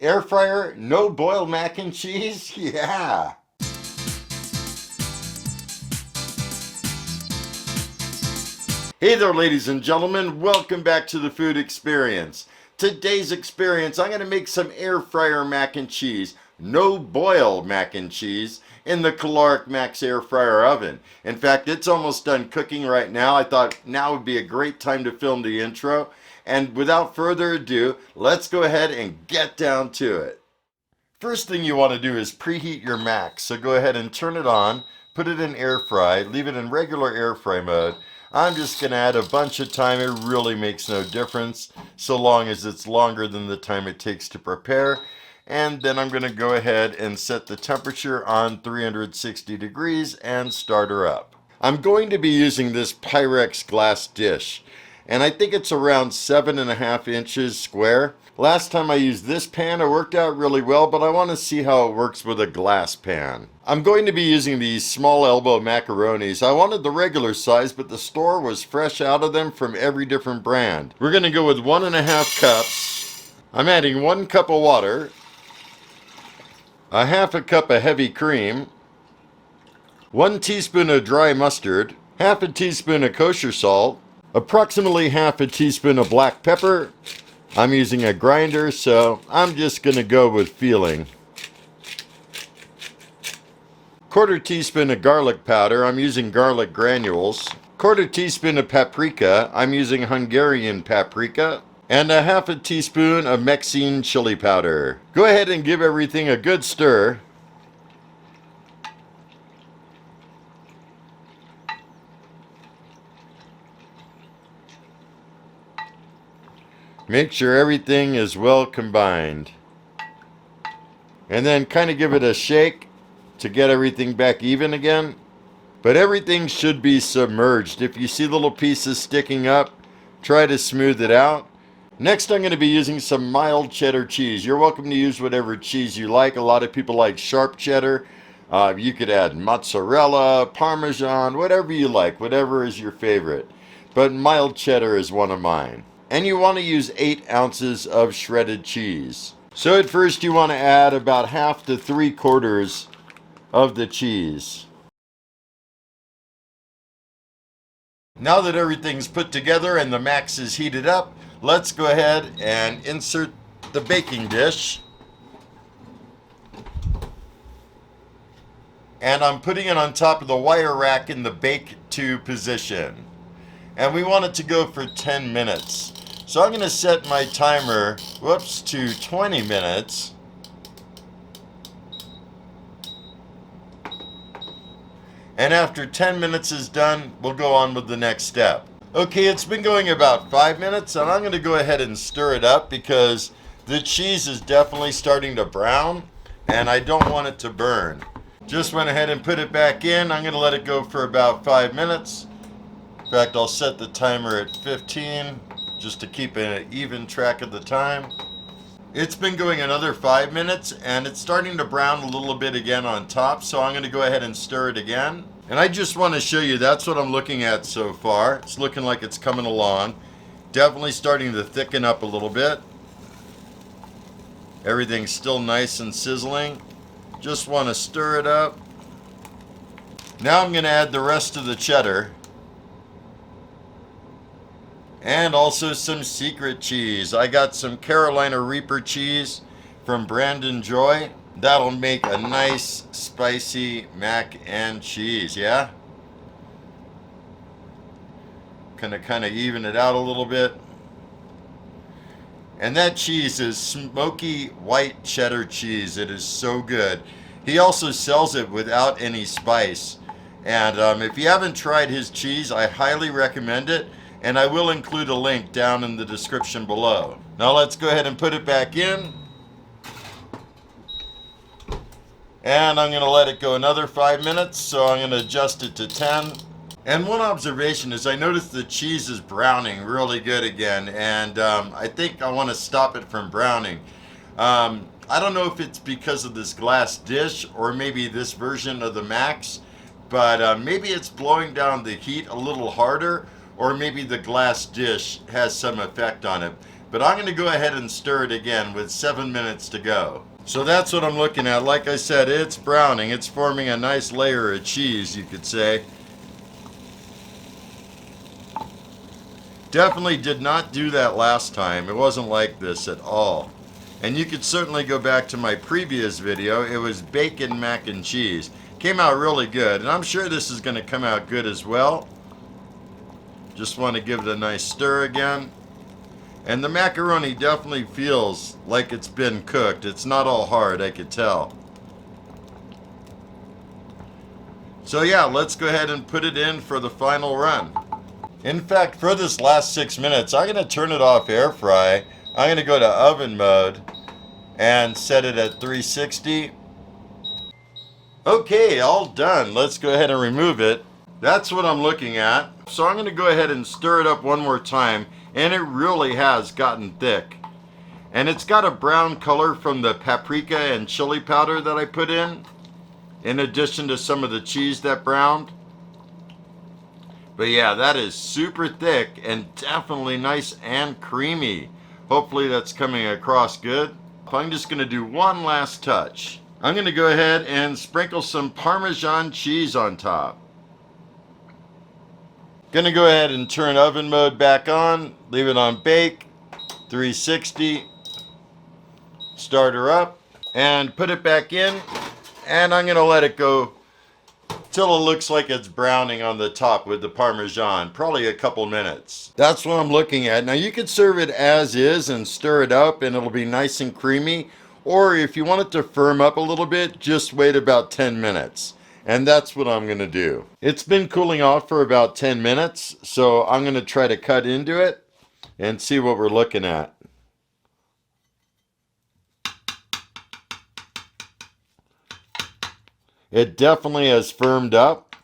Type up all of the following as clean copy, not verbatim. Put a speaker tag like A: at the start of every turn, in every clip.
A: Air fryer, no boil mac and cheese? Yeah. Hey there, ladies and gentlemen. Welcome back to the Food Experience. Today's experience, I'm going to make some air fryer mac and cheese. No boil mac and cheese in the Kalorik Maxx air fryer oven. In fact, it's almost done cooking right now. I thought now would be a great time to film the intro. And without further ado, let's go ahead and get down to it. First thing you want to do is preheat your mac. So go ahead and turn it on, put it in air fry, leave it in regular air fry mode. I'm just going to add a bunch of time. It really makes no difference so long as it's longer than the time it takes to prepare. And then I'm going to go ahead and set the temperature on 360 degrees and start her up. I'm going to be using this Pyrex glass dish, and I think it's around 7.5 inches square. Last time I used this pan, it worked out really well, but I want to see how it works with a glass pan. I'm going to be using these small elbow macaronis. I wanted the regular size, but the store was fresh out of them from every different brand. We're going to go with 1.5 cups. I'm adding 1 cup of water, a half a cup of heavy cream, 1 teaspoon of dry mustard, half a teaspoon of kosher salt, approximately half a teaspoon of black pepper. I'm using a grinder, so I'm just going to go with feeling. 1/4 teaspoon of garlic powder. I'm using garlic granules. 1/4 teaspoon of paprika. I'm using Hungarian paprika. And a half a teaspoon of Mexican chili powder. Go ahead and give everything a good stir. Make sure everything is well combined. And then kind of give it a shake to get everything back even again. But everything should be submerged. If you see little pieces sticking up, try to smooth it out. Next, I'm going to be using some mild cheddar cheese. You're welcome to use whatever cheese you like. A lot of people like sharp cheddar. You could add mozzarella, parmesan, whatever you like, whatever is your favorite. But mild cheddar is one of mine. And you want to use 8 ounces of shredded cheese. So at first you want to add about 1/2 to 3/4 of the cheese. Now that everything's put together and the max is heated up, let's go ahead and insert the baking dish. And I'm putting it on top of the wire rack in the bake to position. And we want it to go for 10 minutes. So I'm going to set my timer, to 20 minutes. And after 10 minutes is done, we'll go on with the next step. Okay, it's been going about 5 minutes, and I'm going to go ahead and stir it up because the cheese is definitely starting to brown, and I don't want it to burn. Just went ahead and put it back in. I'm going to let it go for about 5 minutes. In fact, I'll set the timer at 15 just to keep an even track of the time. It's been going another 5 minutes and it's starting to brown a little bit again on top, so I'm going to go ahead and stir it again. And I just want to show you that's what I'm looking at so far. It's looking like it's coming along. Definitely starting to thicken up a little bit. Everything's still nice and sizzling. Just want to stir it up. Now I'm going to add the rest of the cheddar. And also some secret cheese. I got some Carolina Reaper cheese from Brandon Joy. That'll make a nice spicy mac and cheese, yeah? Gonna kind of even it out a little bit. And that cheese is smoky white cheddar cheese. It is so good. He also sells it without any spice. And if you haven't tried his cheese, I highly recommend it. And I will include a link down in the description below. Now let's go ahead and put it back in. And I'm going to let it go another 5 minutes, so I'm going to adjust it to 10. And one observation is I noticed the cheese is browning really good again, and I think I want to stop it from browning. I don't know if it's because of this glass dish or maybe this version of the Max, but maybe it's blowing down the heat a little harder, or maybe the glass dish has some effect on it. But I'm going to go ahead and stir it again with 7 minutes to go. So that's what I'm looking at. Like I said, it's browning. It's forming a nice layer of cheese, you could say. Definitely did not do that last time. It wasn't like this at all. And you could certainly go back to my previous video. It was bacon mac and cheese. Came out really good, and I'm sure this is going to come out good as well. Just want to give it a nice stir again. And the macaroni definitely feels like it's been cooked. It's not all hard, I could tell. So yeah, let's go ahead and put it in for the final run. In fact, for this last 6 minutes, I'm going to turn it off air fry. I'm going to go to oven mode and set it at 360. Okay, all done. Let's go ahead and remove it. That's what I'm looking at. So I'm going to go ahead and stir it up one more time, and it really has gotten thick. And it's got a brown color from the paprika and chili powder that I put in addition to some of the cheese that browned. But yeah, that is super thick and definitely nice and creamy. Hopefully that's coming across good. I'm just going to do one last touch. I'm going to go ahead and sprinkle some Parmesan cheese on top. Going to go ahead and turn oven mode back on. Leave it on bake. 360. Start her up. And put it back in. And I'm going to let it go till it looks like it's browning on the top with the Parmesan, probably a couple minutes. That's what I'm looking at. Now you could serve it as is and stir it up and it'll be nice and creamy. Or if you want it to firm up a little bit, just wait about 10 minutes. And that's what I'm going to do. It's been cooling off for about 10 minutes, so I'm going to try to cut into it and see what we're looking at. It definitely has firmed up.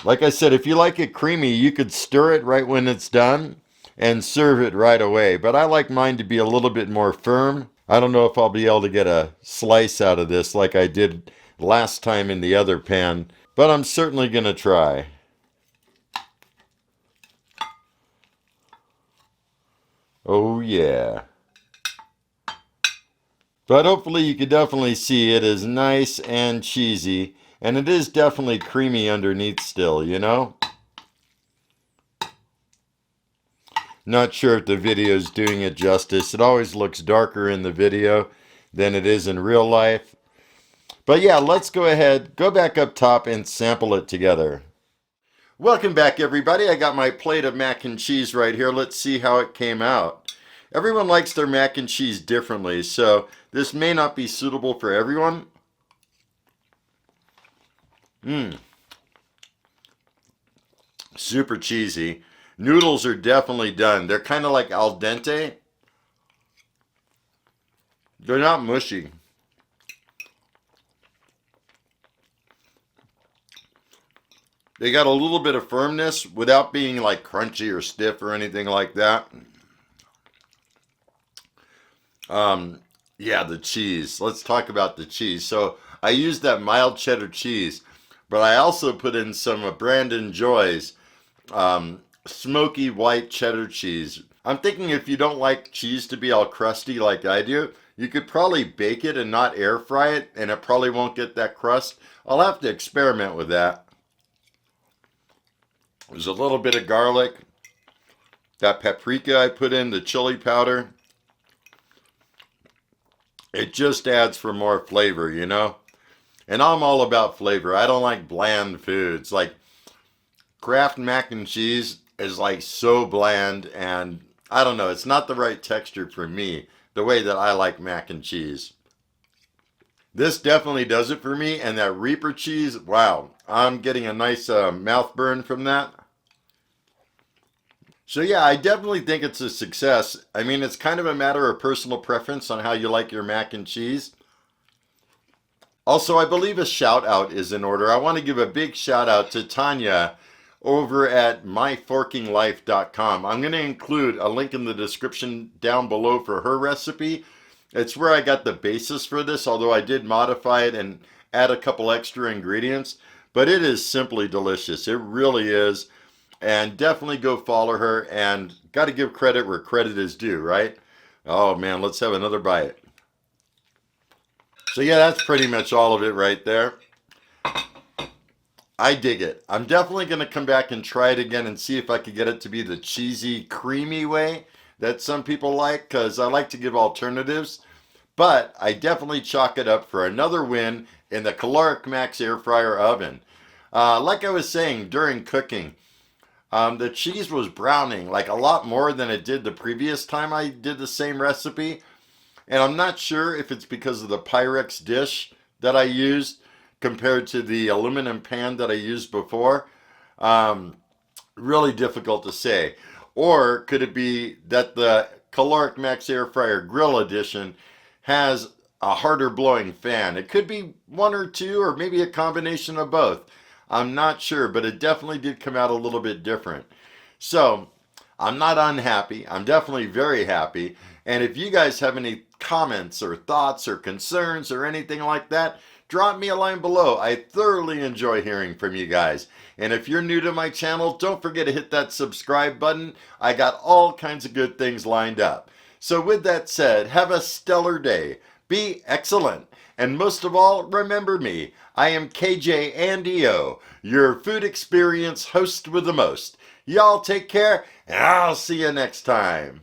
A: Like I said, if you like it creamy, you could stir it right when it's done and serve it right away. But I like mine to be a little bit more firm. I don't know if I'll be able to get a slice out of this like I did last time in the other pan, but I'm certainly going to try. Oh yeah. But hopefully you can definitely see it is nice and cheesy. And it is definitely creamy underneath still, you know? Not sure if the video is doing it justice. It always looks darker in the video than it is in real life. But yeah, let's go ahead, go back up top and sample it together. Welcome back everybody. I got my plate of mac and cheese right here. Let's see how it came out. Everyone likes their mac and cheese differently, so this may not be suitable for everyone. Super cheesy. Noodles are definitely done. They're kind of like al dente. They're not mushy. They got a little bit of firmness without being like crunchy or stiff or anything like that. Yeah, the cheese. Let's talk about the cheese. So I used that mild cheddar cheese, but I also put in some of Brandon Joy's smoky white cheddar cheese. I'm thinking if you don't like cheese to be all crusty like I do, you could probably bake it and not air fry it, and it probably won't get that crust. I'll have to experiment with that. There's a little bit of garlic, that paprika I put in, the chili powder. It just adds for more flavor, you know? And I'm all about flavor. I don't like bland foods. Like Kraft mac and cheese is like so bland, and I don't know, it's not the right texture for me, the way that I like mac and cheese. This definitely does it for me, and that Reaper cheese, wow, I'm getting a nice mouth burn from that. So yeah, I definitely think it's a success. I mean, it's kind of a matter of personal preference on how you like your mac and cheese. Also, I believe a shout out is in order. I want to give a big shout out to Tanya over at myforkinglife.com. I'm going to include a link in the description down below for her recipe. It's where I got the basis for this, although I did modify it and add a couple extra ingredients. But it is simply delicious. It really is. And definitely go follow her, and got to give credit where credit is due, right? Oh man, let's have another bite. So yeah, that's pretty much all of it right there. I dig it. I'm definitely going to come back and try it again and see if I could get it to be the cheesy, creamy way that some people like, because I like to give alternatives. But I definitely chalk it up for another win in the Kalorik Maxx air fryer oven. Like I was saying during cooking, the cheese was browning like a lot more than it did the previous time I did the same recipe. And I'm not sure if it's because of the Pyrex dish that I used compared to the aluminum pan that I used before. Um, Really difficult to say. Or could it be that the Caloric Max Air Fryer Grill Edition has a harder blowing fan? It could be one or two, or maybe a combination of both. I'm not sure, but it definitely did come out a little bit different. So I'm not unhappy. I'm definitely very happy. And if you guys have any comments or thoughts or concerns or anything like that, drop me a line below. I thoroughly enjoy hearing from you guys. And if you're new to my channel, don't forget to hit that subscribe button. I got all kinds of good things lined up. So with that said, have a stellar day. Be excellent. And most of all, remember me. I am KJ Andio, your food experience host with the most. Y'all take care, and I'll see you next time.